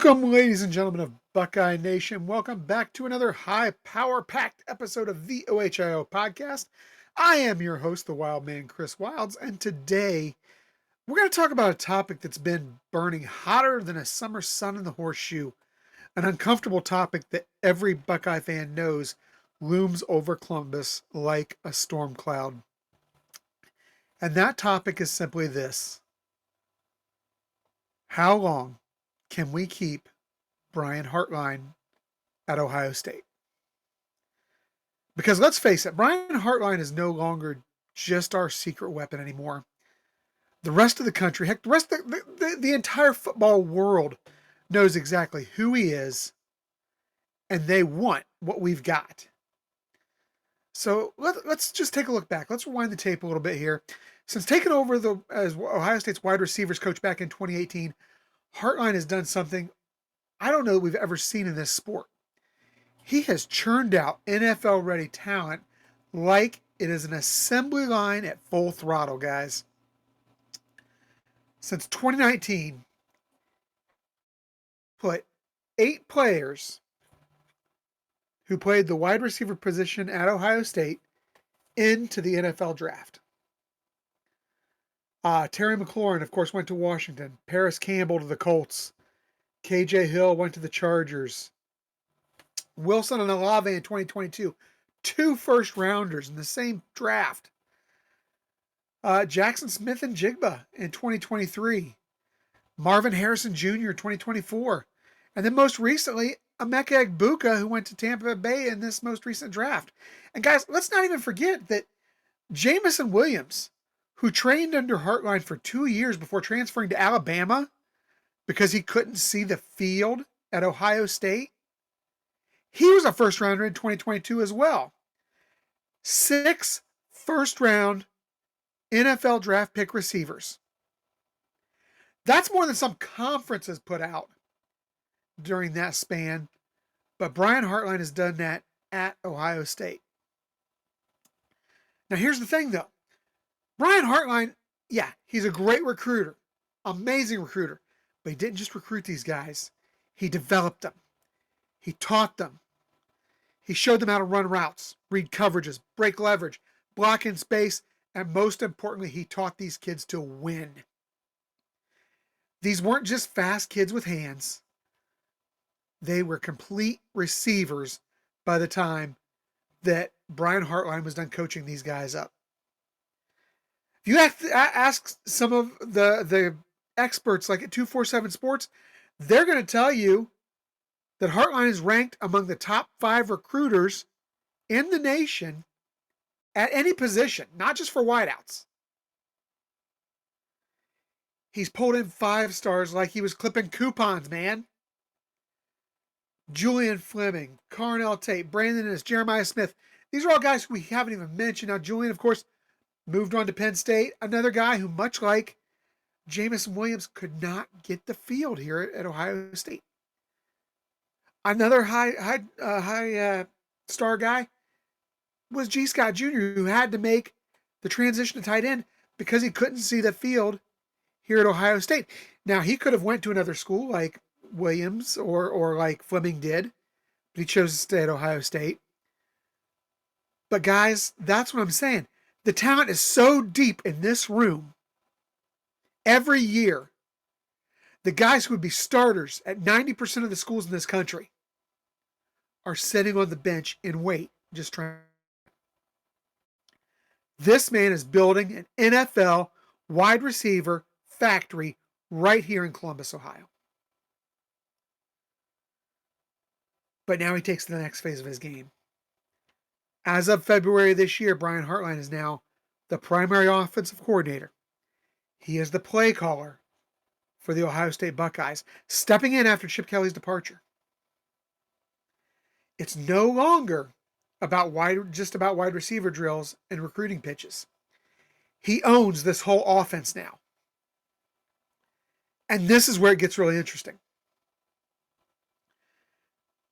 Welcome, ladies and gentlemen of Buckeye Nation. Welcome back to another high power packed episode of the OHIO podcast. I am your host, the Wildman, Chris Wilds, and today we're going to talk about a topic that's been burning hotter than a summer sun in the horseshoe, an uncomfortable topic that every Buckeye fan knows looms over Columbus like a storm cloud. And that topic is simply this: how long can we keep Brian Hartline at Ohio State? Because let's face it, Brian Hartline is no longer just our secret weapon anymore. The rest of the country, heck, the entire football world knows exactly who he is, and they want what we've got. So let's just take a look back. Let's rewind the tape a little bit here. Since taking over as Ohio State's wide receivers coach back in 2018, Hartline has done something I don't know that we've ever seen in this sport. He has churned out NFL-ready talent like it is an assembly line at full throttle, guys. Since 2019, put 8 players who played the wide receiver position at Ohio State into the NFL draft. Terry McLaurin, of course, went to Washington. Paris Campbell to the Colts. KJ Hill went to the Chargers. Wilson and Olave in 2022. 2 first-rounders in the same draft. Jackson Smith and Jigba in 2023. Marvin Harrison Jr. 2024. And then most recently, Emeka Egbuka, who went to Tampa Bay in this most recent draft. And guys, let's not even forget that Jamison Williams, who trained under Hartline for 2 years before transferring to Alabama because he couldn't see the field at Ohio State, he was a first rounder in 2022 as well. 6 first-round NFL draft pick receivers. That's more than some conferences put out during that span, but Brian Hartline has done that at Ohio State. Now here's the thing though. Brian Hartline, yeah, he's a great recruiter, amazing recruiter, but he didn't just recruit these guys. He developed them. He taught them. He showed them how to run routes, read coverages, break leverage, block in space, and most importantly, he taught these kids to win. These weren't just fast kids with hands. They were complete receivers by the time that Brian Hartline was done coaching these guys up. If you ask some of the experts like at 247 Sports, they're going to tell you that Hartline is ranked among the top 5 recruiters in the nation at any position, not just for wideouts. He's pulled in 5 stars like he was clipping coupons, man. Julian Fleming, Carnell Tate, Brandon Innes, Jeremiah Smith. These are all guys who we haven't even mentioned. Now, Julian, of course, moved on to Penn State. Another guy who, much like Jamison Williams, could not get the field here at Ohio State. Another high star guy was G. Scott Jr., who had to make the transition to tight end because he couldn't see the field here at Ohio State. Now, he could have went to another school like Williams or like Fleming did, but he chose to stay at Ohio State. But guys, that's what I'm saying. The talent is so deep in this room. Every year, the guys who would be starters at 90% of the schools in this country are sitting on the bench and wait, just trying. This man is building an NFL wide receiver factory right here in Columbus, Ohio. But now he takes the next phase of his game. As of February this year, Brian Hartline is now the primary offensive coordinator. He is the play caller for the Ohio State Buckeyes, stepping in after Chip Kelly's departure. It's no longer just about wide receiver drills and recruiting pitches. He owns this whole offense now. And this is where it gets really interesting.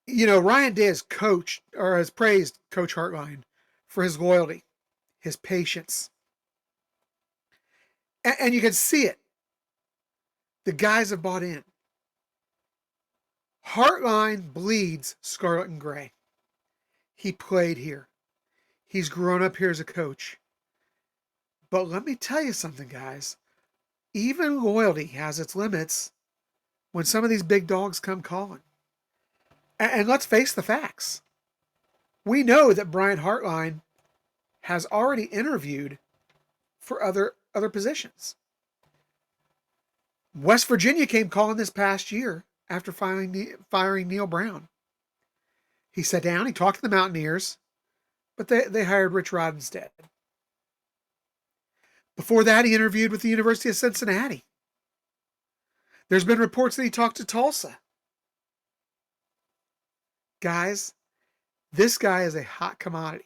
You know, Ryan Day has praised Coach Hartline for his loyalty, his patience. And you can see it. The guys have bought in. Hartline bleeds scarlet and gray. He played here. He's grown up here as a coach. But let me tell you something, guys. Even loyalty has its limits when some of these big dogs come calling. And let's face the facts. We know that Brian Hartline has already interviewed for other positions. West Virginia came calling this past year after firing Neil Brown. He sat down, he talked to the Mountaineers, but they hired Rich Rod instead. Before that, he interviewed with the University of Cincinnati. There's been reports that he talked to Tulsa. Guys, this guy is a hot commodity.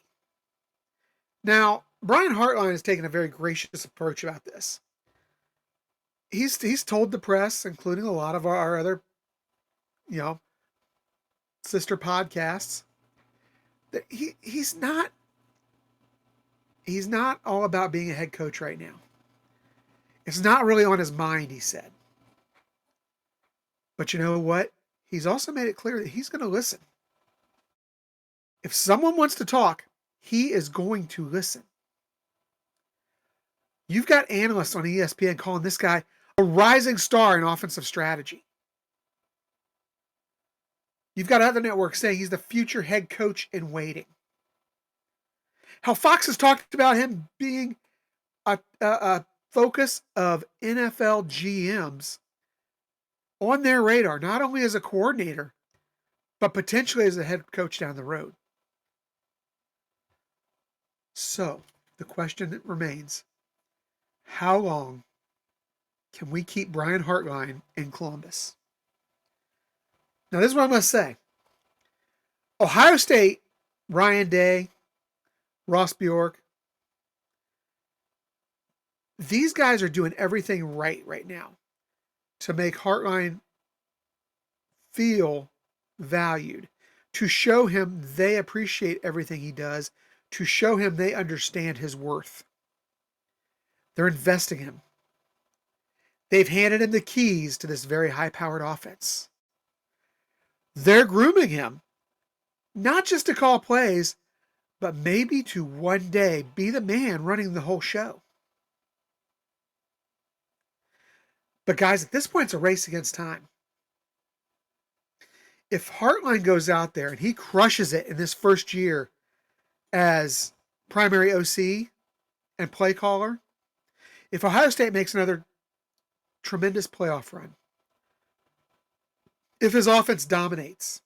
Now, Brian Hartline has taken a very gracious approach about this. He's told the press, including a lot of our other, sister podcasts, that he's not all about being a head coach right now. It's not really on his mind, he said. But you know what? He's also made it clear that he's going to listen. If someone wants to talk, he is going to listen. You've got analysts on ESPN calling this guy a rising star in offensive strategy. You've got other networks saying he's the future head coach in waiting. How Fox has talked about him being a focus of NFL GMs on their radar, not only as a coordinator, but potentially as a head coach down the road. So, the question that remains, how long can we keep Brian Hartline in Columbus? Now, this is what I'm going to say. Ohio State, Ryan Day, Ross Bjork, these guys are doing everything right now to make Hartline feel valued, to show him they appreciate everything he does, to show him they understand his worth. They're investing him. They've handed him the keys to this very high-powered offense. They're grooming him, not just to call plays, but maybe to one day be the man running the whole show. But guys, at this point, it's a race against time. If Hartline goes out there and he crushes it in this first year as primary OC and play caller, if Ohio State makes another tremendous playoff run, if his offense dominates,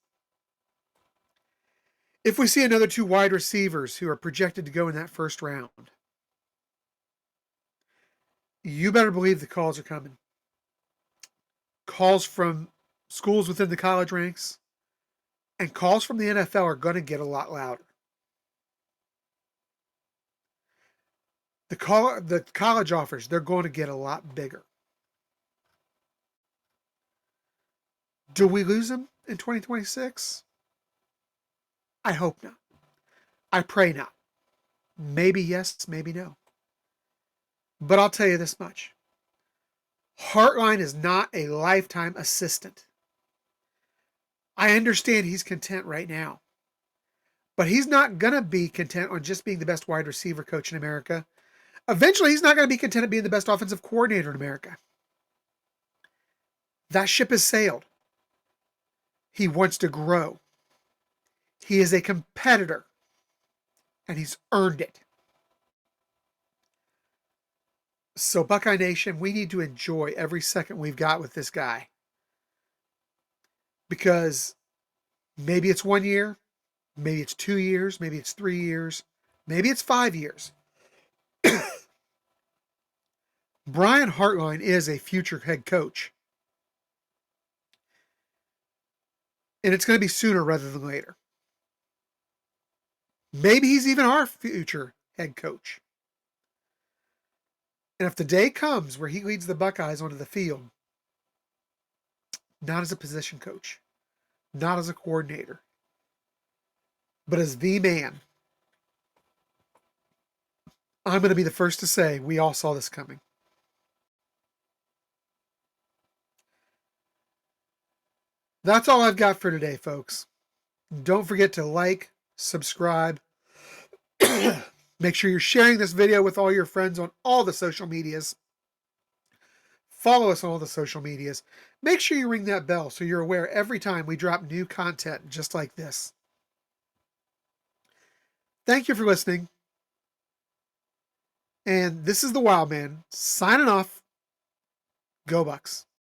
if we see another 2 wide receivers who are projected to go in that first round, you better believe the calls are coming. Calls from schools within the college ranks and calls from the NFL are going to get a lot louder. The college offers, they're going to get a lot bigger. Do we lose him in 2026? I hope not. I pray not. Maybe yes, maybe no. But I'll tell you this much. Hartline is not a lifetime assistant. I understand he's content right now. But he's not going to be content on just being the best wide receiver coach in America. Eventually, he's not going to be content at being the best offensive coordinator in America. That ship has sailed. He wants to grow. He is a competitor. And he's earned it. So, Buckeye Nation, we need to enjoy every second we've got with this guy. Because maybe it's 1 year, maybe it's 2 years, maybe it's 3 years, maybe it's 5 years. Brian Hartline is a future head coach. And it's going to be sooner rather than later. Maybe he's even our future head coach. And if the day comes where he leads the Buckeyes onto the field, not as a position coach, not as a coordinator, but as the man, I'm going to be the first to say we all saw this coming. That's all I've got for today, folks. Don't forget to like, subscribe. Make sure you're sharing this video with all your friends on all the social medias. Follow us on all the social medias. Make sure you ring that bell so you're aware every time we drop new content just like this. Thank you for listening. And this is the Wildman signing off. Go Bucks.